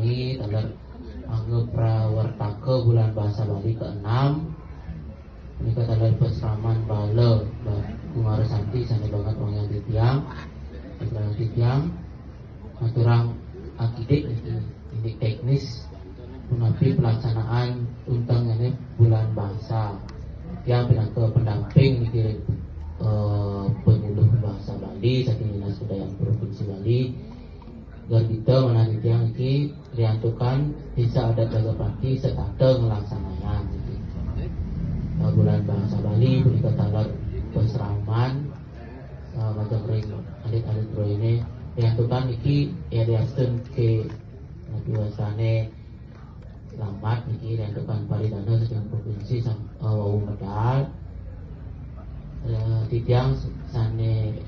niki taler angge prawartaka bulan bahasa Bali ke-6 nika taler pesraman bala Kumara Santi sane banget wong yang titiang aturang akidik ini teknis menapi pelaksanaan untang ini bulan bahasa yang pinangka pendamping niki penyuluh bahasa Bali saking Dinas Kebudayaan Provinsi Bali dan kita menanti yang ini diantukan bisa ada Jagapati serta melaksanakan bulan bahasa Bali punika talar peseraman macam ring alit-alit bro ini diantukan iki ya diasten ke nabi wasane lambat niki diantukan paridana saking provinsi wau medal titiang san